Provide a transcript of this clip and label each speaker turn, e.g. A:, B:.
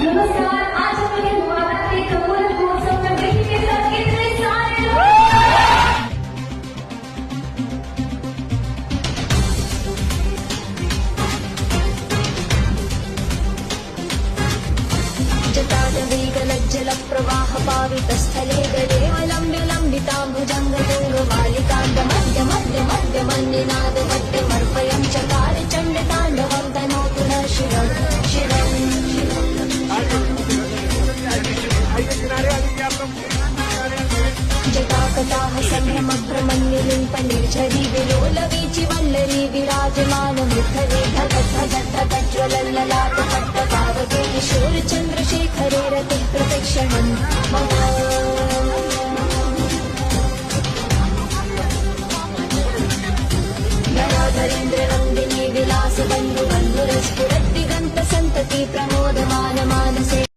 A: नमस्कार, आज हम लोग नवरात्रि के अमूल्य महोत्सव में बेटी के साथ कितने सारे
B: जटाटवीगलज्जल प्रवाह पावितस्थले गलेवलम्ब्य लम्बिताम्बुजङ्गतुङ्गमालिकाण्ड मध्य मध्य मध्य मन्यनाद मध्यमर्पयं चकार चण्डताण्डवं तनोतु न शिरं शिरं जटाकटाः सम्भ्रमभ्रमण्यलिम्पनिर्झरी विलोलवीचि वल्लरी विराजमान मृद्धरे धगद्धगद्धज्ज्वलल्ललाटपट्टपावके किशोरचन्द्रशेखरे रतिः प्रतीक्षणं मम गणाधरेन्द्रनन्दिनी विलासबन्धुबन्धुरस्फुरद्दिगन्तसन्तति प्रमोदमानमान